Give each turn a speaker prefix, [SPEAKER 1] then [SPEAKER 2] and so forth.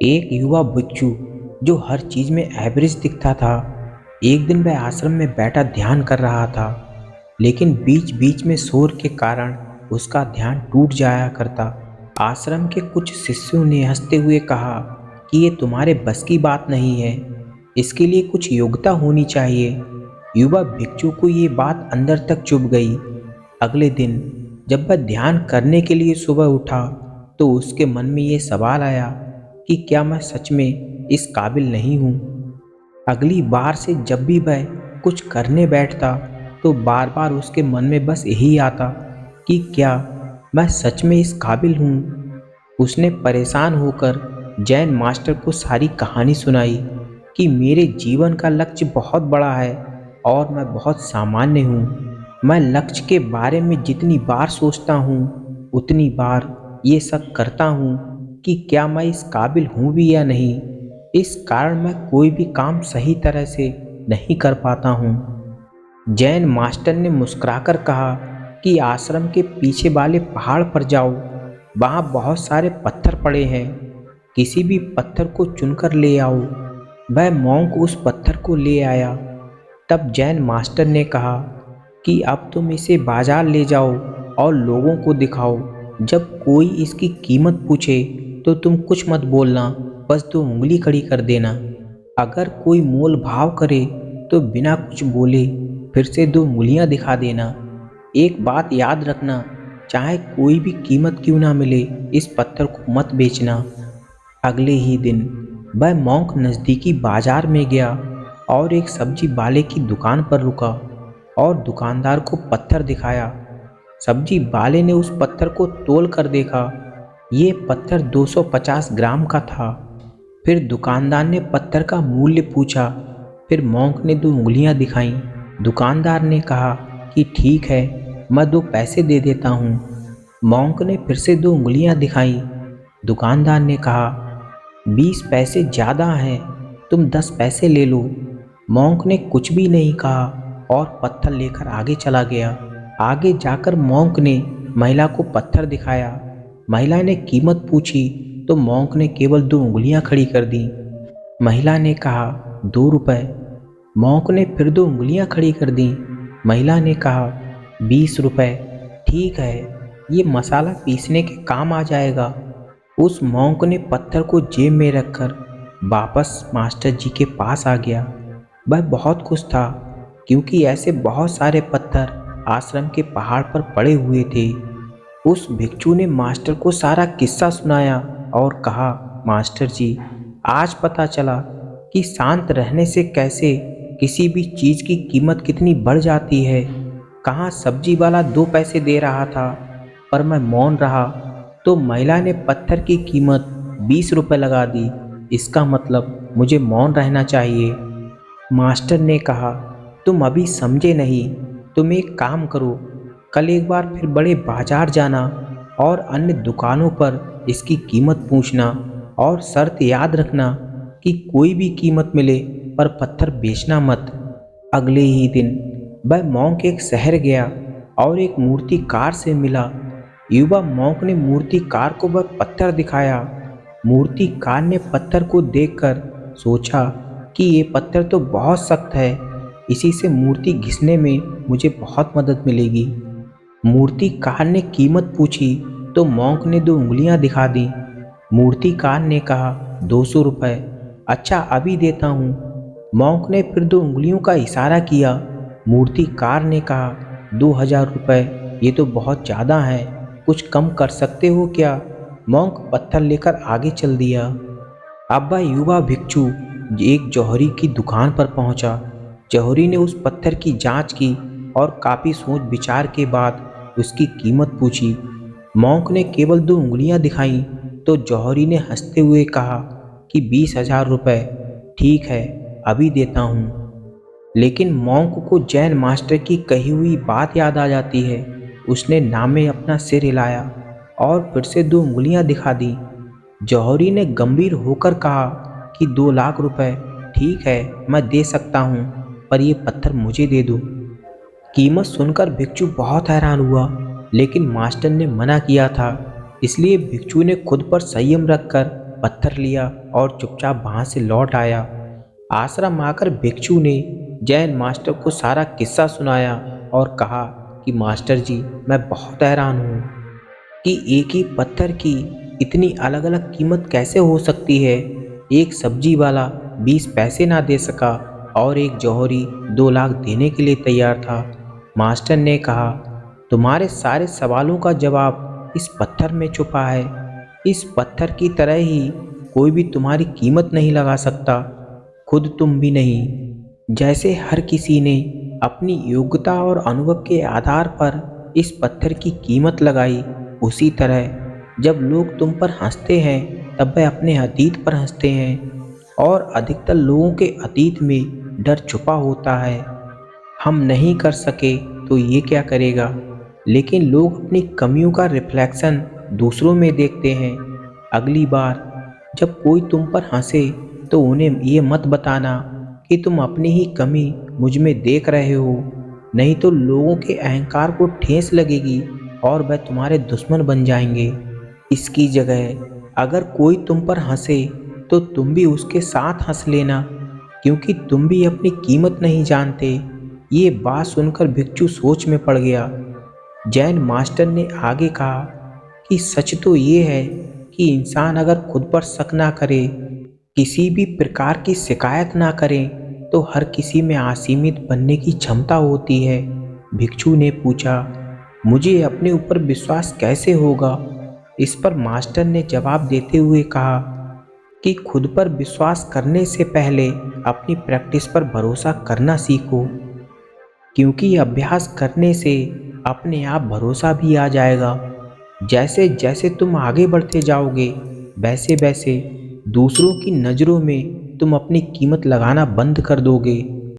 [SPEAKER 1] एक युवा भिक्षु जो हर चीज में एवरेज दिखता था, एक दिन वह आश्रम में बैठा ध्यान कर रहा था। लेकिन बीच बीच में शोर के कारण उसका ध्यान टूट जाया करता। आश्रम के कुछ शिष्यों ने हंसते हुए कहा कि ये तुम्हारे बस की बात नहीं है, इसके लिए कुछ योग्यता होनी चाहिए। युवा भिक्षु को ये बात अंदर तक चुभ गई। अगले दिन जब वह ध्यान करने के लिए सुबह उठा तो उसके मन में ये सवाल आया कि क्या मैं सच में इस काबिल नहीं हूँ। अगली बार से जब भी वह कुछ करने बैठता तो बार बार उसके मन में बस यही आता कि क्या मैं सच में इस काबिल हूँ। उसने परेशान होकर जैन मास्टर को सारी कहानी सुनाई कि मेरे जीवन का लक्ष्य बहुत बड़ा है और मैं बहुत सामान्य हूँ। मैं लक्ष्य के बारे में जितनी बार सोचता हूँ उतनी बार ये शक करता हूँ कि क्या मैं इस काबिल हूँ भी या नहीं। इस कारण मैं कोई भी काम सही तरह से नहीं कर पाता हूँ। जैन मास्टर ने मुस्कुराकर कहा कि आश्रम के पीछे वाले पहाड़ पर जाओ, वहाँ बहुत सारे पत्थर पड़े हैं, किसी भी पत्थर को चुनकर ले आओ। वह मॉन्क उस पत्थर को ले आया। तब जैन मास्टर ने कहा कि अब तुम इसे बाजार ले जाओ और लोगों को दिखाओ। जब कोई इसकी कीमत पूछे तो तुम कुछ मत बोलना, बस दो उंगली खड़ी कर देना। अगर कोई मोल भाव करे तो बिना कुछ बोले फिर से दो उंगलियां दिखा देना। एक बात याद रखना, चाहे कोई भी कीमत क्यों ना मिले, इस पत्थर को मत बेचना। अगले ही दिन वह मॉन्क नज़दीकी बाजार में गया और एक सब्जी वाले की दुकान पर रुका और दुकानदार को पत्थर दिखाया। सब्जी वाले ने उस पत्थर को तोल कर देखा। ये पत्थर 250 ग्राम का था। फिर दुकानदार ने पत्थर का मूल्य पूछा। फिर मॉन्क ने दो उंगलियां दिखाईं। दुकानदार ने कहा कि ठीक है, मैं 2 पैसे दे देता हूँ। मॉन्क ने फिर से दो उंगलियां दिखाईं। दुकानदार ने कहा 20 पैसे ज़्यादा हैं, तुम 10 पैसे ले लो। मॉन्क ने कुछ भी नहीं कहा और पत्थर लेकर आगे चला गया। आगे जाकर मॉन्क ने महिला को पत्थर दिखाया। महिला ने कीमत पूछी तो मॉन्क ने केवल दो उंगलियां खड़ी कर दी। महिला ने कहा 2 रुपए। मॉन्क ने फिर दो उंगलियां खड़ी कर दी। महिला ने कहा 20 रुपए। ठीक है, ये मसाला पीसने के काम आ जाएगा। उस मॉन्क ने पत्थर को जेब में रखकर वापस मास्टर जी के पास आ गया। वह बहुत खुश था क्योंकि ऐसे बहुत सारे पत्थर आश्रम के पहाड़ पर पड़े हुए थे। उस भिक्षु ने मास्टर को सारा किस्सा सुनाया और कहा, मास्टर जी, आज पता चला कि शांत रहने से कैसे किसी भी चीज़ की कीमत कितनी बढ़ जाती है। कहाँ सब्जी वाला 2 पैसे दे रहा था पर मैं मौन रहा तो महिला ने पत्थर की कीमत 20 रुपए लगा दी। इसका मतलब मुझे मौन रहना चाहिए। मास्टर ने कहा, तुम अभी समझे नहीं। तुम एक काम करो, कल एक बार फिर बड़े बाजार जाना और अन्य दुकानों पर इसकी कीमत पूछना और शर्त याद रखना कि कोई भी कीमत मिले पर पत्थर बेचना मत। अगले ही दिन वह मॉन्क एक शहर गया और एक मूर्तिकार से मिला। युवा मॉन्क ने मूर्तिकार को वह पत्थर दिखाया। मूर्तिकार ने पत्थर को देखकर सोचा कि ये पत्थर तो बहुत सख्त है, इसी से मूर्ति घिसने में मुझे बहुत मदद मिलेगी। मूर्तिकार ने कीमत पूछी तो मॉन्क ने दो उंगलियां दिखा दी। मूर्तिकार ने कहा 200 रुपए। अच्छा, अभी देता हूँ। मॉन्क ने फिर दो उंगलियों का इशारा किया। मूर्तिकार ने कहा 2000 रुपए, ये तो बहुत ज़्यादा है, कुछ कम कर सकते हो क्या। मॉन्क पत्थर लेकर आगे चल दिया। अब वह युवा भिक्षु एक जौहरी की दुकान पर पहुंचा। जौहरी ने उस पत्थर की जांच की और काफ़ी सोच विचार के बाद उसकी कीमत पूछी। मॉन्क ने केवल दो उंगलियां दिखाईं तो जौहरी ने हंसते हुए कहा कि 20,000 रुपए। ठीक है, अभी देता हूँ। लेकिन मॉन्क को जैन मास्टर की कही हुई बात याद आ जाती है। उसने नामे अपना सिर हिलाया और फिर से दो उंगलियां दिखा दी। जौहरी ने गंभीर होकर कहा कि 2 लाख रुपए। ठीक है, मैं दे सकता हूँ, पर ये पत्थर मुझे दे दो। कीमत सुनकर भिक्षु बहुत हैरान हुआ, लेकिन मास्टर ने मना किया था, इसलिए भिक्षु ने खुद पर संयम रखकर पत्थर लिया और चुपचाप वहाँ से लौट आया। आश्रम आकर भिक्षु ने जैन मास्टर को सारा किस्सा सुनाया और कहा कि मास्टर जी, मैं बहुत हैरान हूँ कि एक ही पत्थर की इतनी अलग अलग कीमत कैसे हो सकती है। एक सब्जी वाला 20 पैसे ना दे सका और एक जौहरी 2 लाख देने के लिए तैयार था। मास्टर ने कहा, तुम्हारे सारे सवालों का जवाब इस पत्थर में छुपा है। इस पत्थर की तरह ही कोई भी तुम्हारी कीमत नहीं लगा सकता, खुद तुम भी नहीं। जैसे हर किसी ने अपनी योग्यता और अनुभव के आधार पर इस पत्थर की कीमत लगाई, उसी तरह जब लोग तुम पर हंसते हैं तब वे अपने अतीत पर हंसते हैं और अधिकतर लोगों के अतीत में डर छुपा होता है। हम नहीं कर सके तो ये क्या करेगा, लेकिन लोग अपनी कमियों का रिफ्लेक्शन दूसरों में देखते हैं। अगली बार जब कोई तुम पर हंसे तो उन्हें ये मत बताना कि तुम अपनी ही कमी मुझ में देख रहे हो, नहीं तो लोगों के अहंकार को ठेस लगेगी और वह तुम्हारे दुश्मन बन जाएंगे। इसकी जगह अगर कोई तुम पर हंसे तो तुम भी उसके साथ हंस लेना, क्योंकि तुम भी अपनी कीमत नहीं जानते। ये बात सुनकर भिक्षु सोच में पड़ गया। जैन मास्टर ने आगे कहा कि सच तो ये है कि इंसान अगर खुद पर शक ना करे, किसी भी प्रकार की शिकायत ना करें, तो हर किसी में असीमित बनने की क्षमता होती है। भिक्षु ने पूछा, मुझे अपने ऊपर विश्वास कैसे होगा? इस पर मास्टर ने जवाब देते हुए कहा कि खुद पर विश्वास करने से पहले अपनी प्रैक्टिस पर भरोसा करना सीखो, क्योंकि अभ्यास करने से अपने आप भरोसा भी आ जाएगा। जैसे जैसे तुम आगे बढ़ते जाओगे, वैसे वैसे दूसरों की नज़रों में तुम अपनी कीमत लगाना बंद कर दोगे।